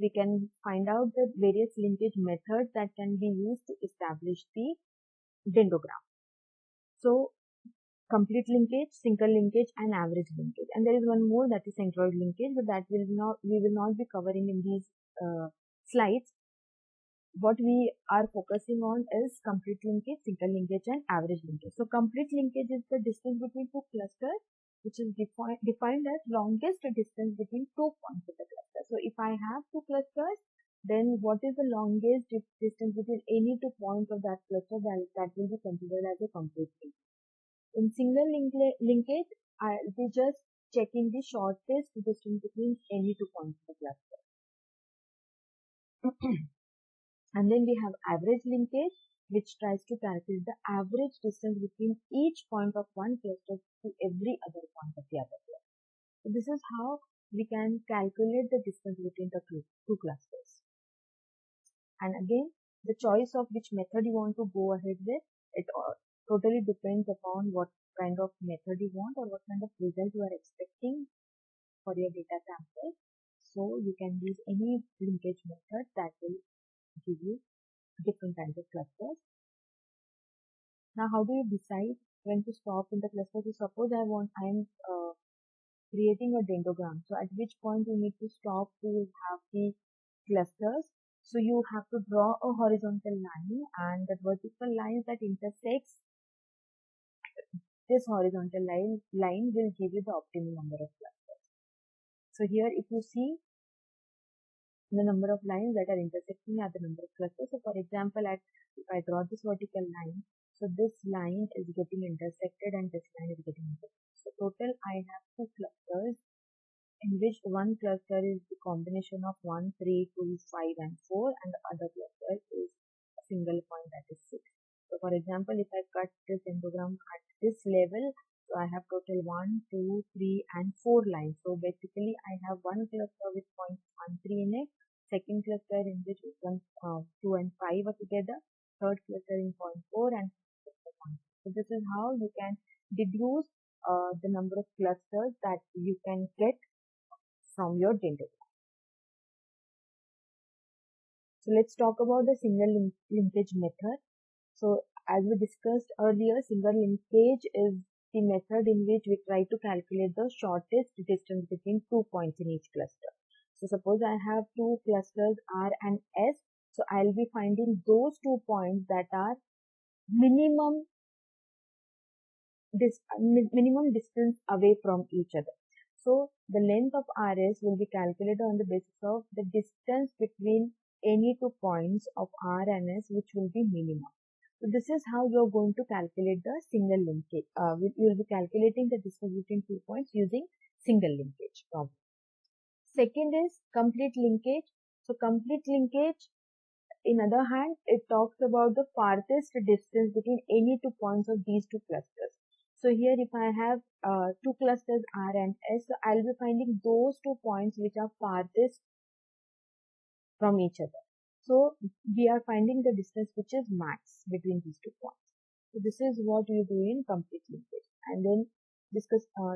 we can find out the various linkage methods that can be used to establish the dendrogram. So complete linkage, single linkage, and average linkage. And there is one more, that is centroid linkage, but that we will not be covering in these slides. What we are focusing on is complete linkage, single linkage, and average linkage. So complete linkage is the distance between two clusters, which is defined as longest distance between 2 points of the cluster. So if I have two clusters, then what is the longest distance between any 2 points of that cluster, that will be considered as a complete linkage. In single linkage, I'll be just checking the shortest distance between any 2 points of the cluster. And then we have average linkage, which tries to calculate the average distance between each point of one cluster to every other point of the other cluster. So this is how we can calculate the distance between the two clusters. And again, the choice of which method you want to go ahead with, it totally depends upon what kind of method you want or what kind of result you are expecting for your data sample. So you can use any linkage method that will give you different kinds of clusters. Now, how do you decide when to stop in the cluster? So suppose I am creating a dendrogram. So at which point you need to stop to have the clusters? So you have to draw a horizontal line, and the vertical line that intersects this horizontal line will give you the optimal number of clusters. So here, if you see, the number of lines that are intersecting are the number of clusters. So for example, if I draw this vertical line, so this line is getting intersected and this line is getting intersected. So total I have two clusters, in which one cluster is the combination of 1, 3, 2, 5 and 4, and the other cluster is a single point, that is 6. So for example, if I cut this dendrogram at this level, so I have total 1, 2, 3 and 4 lines. So basically I have one cluster with points 1, 3 in it, second cluster in which 1, 2 and 5 are together, third cluster in point 4 and point. So this is how you can deduce the number of clusters that you can get from your dendrogram. So let's talk about the single linkage method. So as we discussed earlier, single linkage is the method in which we try to calculate the shortest distance between 2 points in each cluster. So suppose I have two clusters R and S. So I'll be finding those 2 points that are minimum distance away from each other. So the length of RS will be calculated on the basis of the distance between any 2 points of R and S, which will be minimum. So this is how you are going to calculate the single linkage. You will be calculating the distance between 2 points using single linkage problem. Second is complete linkage. So complete linkage, in other hand, it talks about the farthest distance between any 2 points of these two clusters. So here if I have two clusters R and S, so I'll be finding those 2 points which are farthest from each other. So we are finding the distance which is max between these 2 points. So this is what you do in complete linkage. And then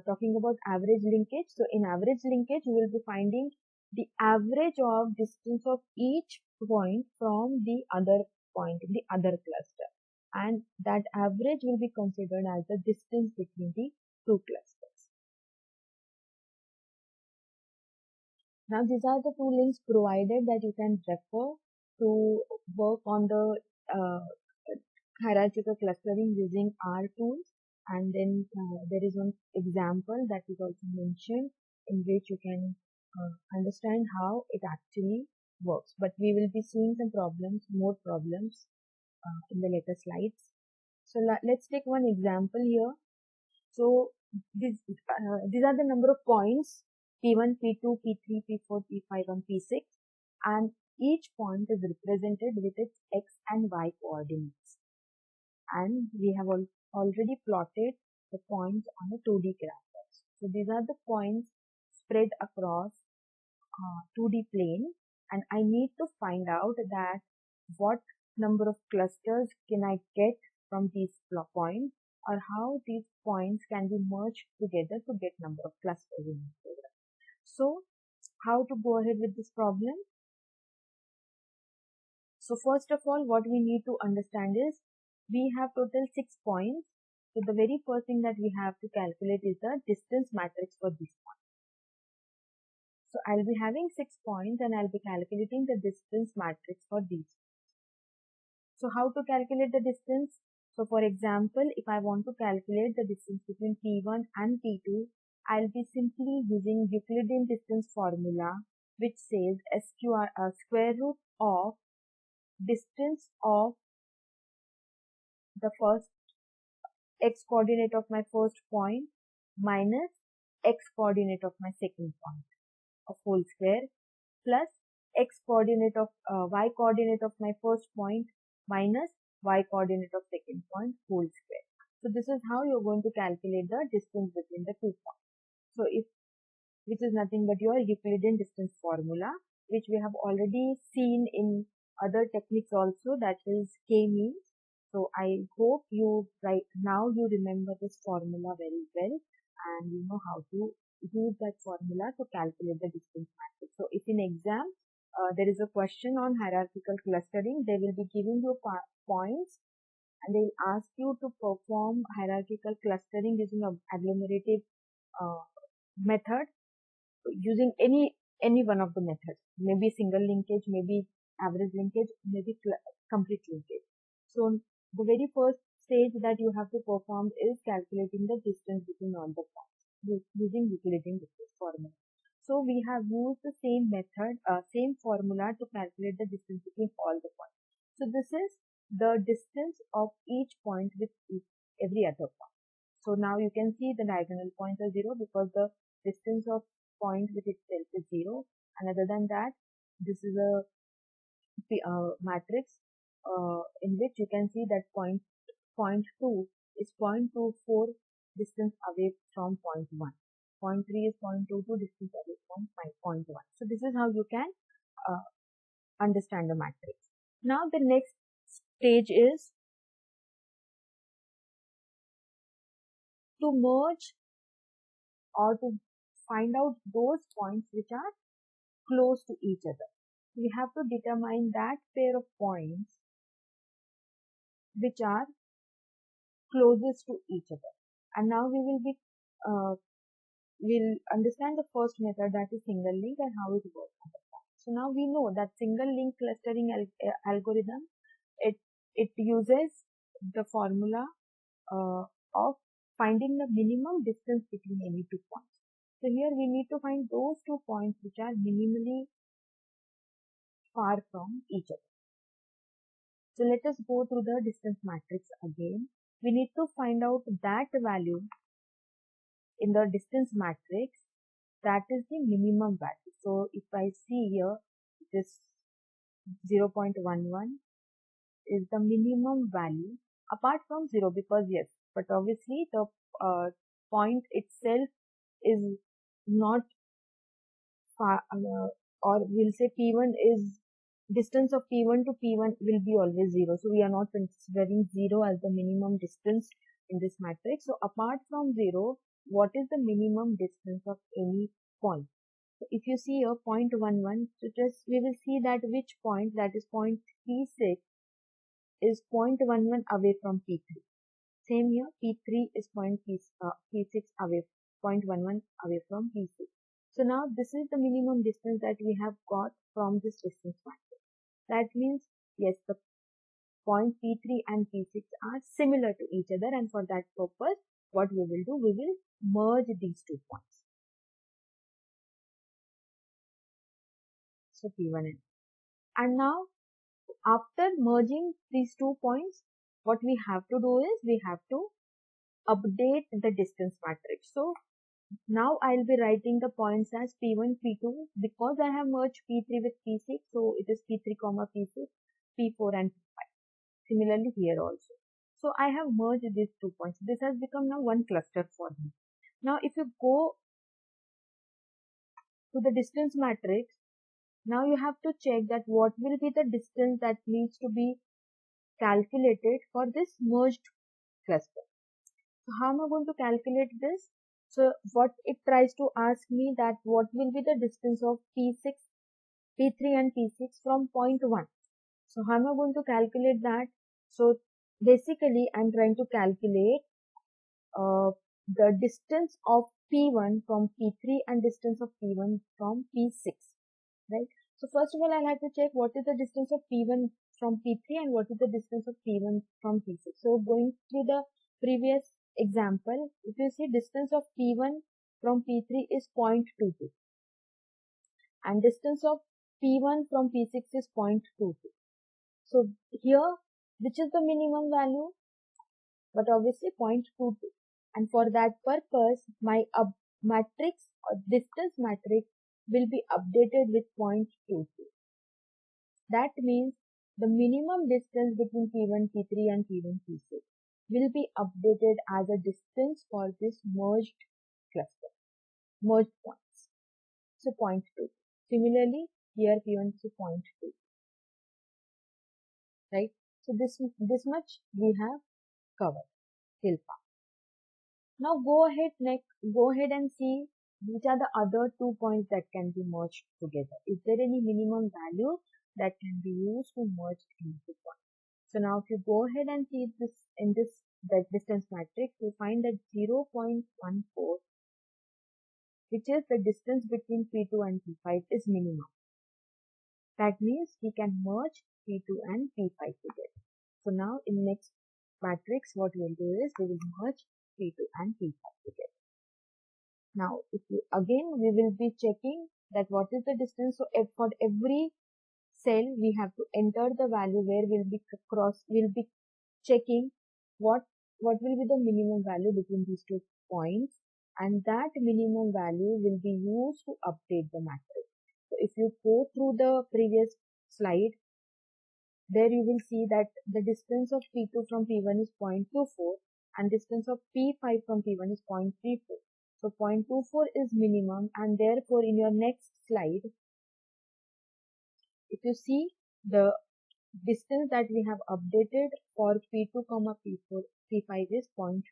talking about average linkage. So in average linkage, you will be finding the average of distance of each point from the other point in the other cluster, and that average will be considered as the distance between the two clusters. Now these are the two links provided that you can refer to work on the hierarchical clustering using R tools. And then there is one example that is also mentioned in which you can understand how it actually works. But we will be seeing some more problems in the later slides. So let's take one example here. So these are the number of points P1, P2, P3, P4, P5 and P6, and each point is represented with its X and Y coordinates. And we have already plotted the points on a 2D graph. So these are the points spread across 2D plane, and I need to find out that what number of clusters can I get from these points, or how these points can be merged together to get number of clusters in this program. So how to go ahead with this problem? So first of all, what we need to understand is we have total 6 points. So the very first thing that we have to calculate is the distance matrix for this point. So I'll be having 6 points and I'll be calculating the distance matrix for these. So how to calculate the distance? So for example, if I want to calculate the distance between P1 and P2, I'll be simply using Euclidean distance formula, which says square root of distance of the first x coordinate of my first point minus x coordinate of my second point of whole square plus x coordinate of y coordinate of my first point minus y coordinate of second point whole square. So this is how you're going to calculate the distance between the 2 points. So which is nothing but your Euclidean distance formula, which we have already seen in other techniques also, that is k-means. So I hope you right now you remember this formula very well and you know how to use that formula to calculate the distance matrix. So if in exam there is a question on hierarchical clustering, they will be giving you points and they will ask you to perform hierarchical clustering using a agglomerative method, using any one of the methods, maybe single linkage, maybe average linkage, maybe complete linkage. So the very first stage that you have to perform is calculating the distance between all the points using Euclidean distance formula. So we have used the same method, same formula to calculate the distance between all the points. So this is the distance of each point with every other point. So now you can see the diagonal points are 0 because the distance of point with itself is 0. And other than that, this is a matrix in which you can see that point 2 is 0.24 distance away from point 1. Point 3 is 0.22 distance away from point 1. So this is how you can understand the matrix. Now the next stage is to merge or to find out those points which are close to each other. We have to determine that pair of points which are closest to each other. And now we will be we'll understand the first method, that is single link, and how it works. So now we know that single link clustering algorithm, it uses the formula of finding the minimum distance between any 2 points. So here we need to find those 2 points which are minimally far from each other. So let us go through the distance matrix again. We need to find out that value in the distance matrix that is the minimum value. So if I see here, this 0.11 is the minimum value apart from 0, because yes, but obviously the point itself is not far, or we'll say P1 is distance of P1 to P1 will be always 0. So we are not considering 0 as the minimum distance in this matrix. So apart from 0, what is the minimum distance of any point? So if you see here 0.11, so just we will see that which point, that is point P6 is 0.11 away from P3. Same here, P3 is P6 away, 0.11 away from P6. So now this is the minimum distance that we have got from this distance matrix. That means, yes, the point P3 and P6 are similar to each other, and for that purpose, what we will do, we will merge these 2 points. So P1 and now after merging these 2 points, what we have to do is we have to update the distance matrix. So now I'll be writing the points as P1, P2, because I have merged P3 with P6, so it is P3, P6, P4 and P5. Similarly here also. So I have merged these 2 points. This has become now one cluster for me. Now if you go to the distance matrix, now you have to check that what will be the distance that needs to be calculated for this merged cluster. So how am I going to calculate this? So what it tries to ask me that what will be the distance of P6, P3 and P6 from point 1. So how am I going to calculate that? So basically I'm trying to calculate uh, the distance of P1 from P3 and distance of P1 from P6, right? So first of all, I'll have to check what is the distance of P1 from P3 and what is the distance of P1 from P6. So going through the previous example, if you see distance of P1 from P3 is 0.22 and distance of P1 from P6 is 0.22. So here, which is the minimum value? But obviously 0.22. And for that purpose, my matrix or distance matrix will be updated with 0.22. That means the minimum distance between P1, P3 and P1, P6 will be updated as a distance for this merged cluster, merged points. So 0.2. Similarly, here P1 is 0.2. Right? So this much we have covered till far. Now go ahead and see which are the other 2 points that can be merged together. Is there any minimum value that can be used to merge these 2 points? So now if you go ahead and see this in that distance matrix, you find that 0.14, which is the distance between P2 and P5, is minimum. That means we can merge P2 and P5 together. So now in next matrix, what we will do is we will merge P2 and P5 together. Now, again we will be checking that what is the distance. So for every cell we have to enter the value where we'll be checking what will be the minimum value between these 2 points, and that minimum value will be used to update the matrix. So if you go through the previous slide, there you will see that the distance of P2 from P1 is 0.24 and distance of P5 from P1 is 0.34. So 0.24 is minimum, and therefore in your next slide, if you see the distance that we have updated for P2, P4, P5 is 0.24.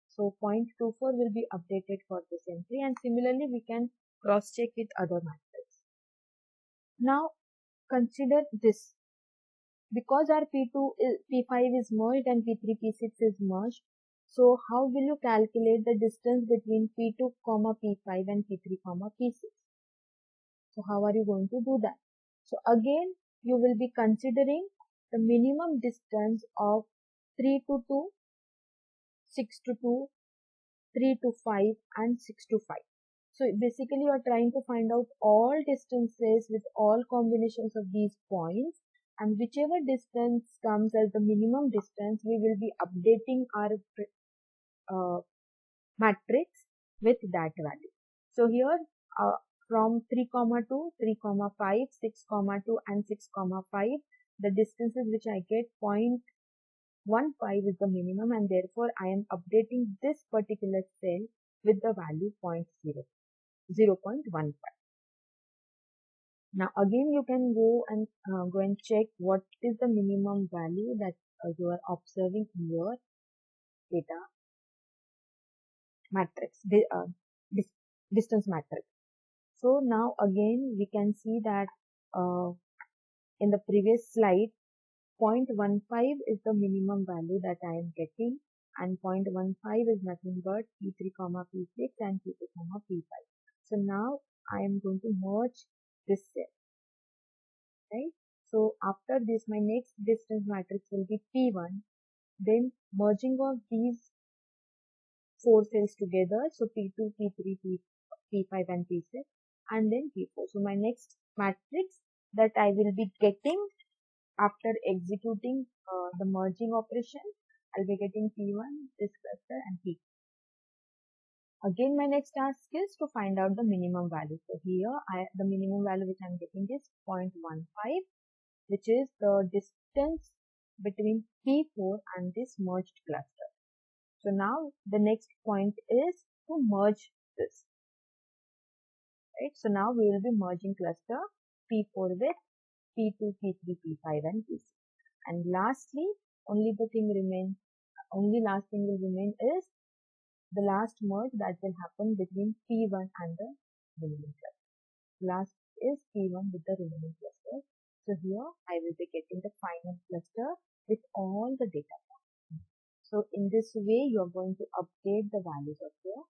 So 0.24 will be updated for this entry, and similarly we can cross check with other matrices. Now consider this. Because our P5 is merged and P3, P6 is merged, so how will you calculate the distance between P2, P5 and P3, P6? So how are you going to do that? So again, you will be considering the minimum distance of 3 to 2, 6 to 2, 3 to 5 and 6 to 5. So basically you are trying to find out all distances with all combinations of these points, and whichever distance comes as the minimum distance, we will be updating our matrix with that value. So here from 3, 2, 3, 5, 6, 2 and 6, 5, the distances which I get 0.15 is the minimum, and therefore I am updating this particular cell with the value 0.15. Now again you can go and check what is the minimum value that you are observing in your data matrix, distance matrix. So now again we can see that in the previous slide 0.15 is the minimum value that I am getting, and 0.15 is nothing but P3, P6 and P2, P5. So now I am going to merge this cell, right? So after this, my next distance matrix will be P1, then merging of these 4 cells together, so P2, P3, P5 and P6, and then P4. So my next matrix that I will be getting after executing the merging operation, I'll be getting P1, this cluster and P2. Again, my next task is to find out the minimum value. So here, the minimum value which I'm getting is 0.15, which is the distance between P4 and this merged cluster. So now the next point is to merge this. Right? So now we will be merging cluster P4 with P2, P3, P5 and P6. And lastly, only last thing will remain is the last merge that will happen between P1 and the remaining cluster. Last is P1 with the remaining cluster. So here I will be getting the final cluster with all the data. So in this way, you are going to update the values of your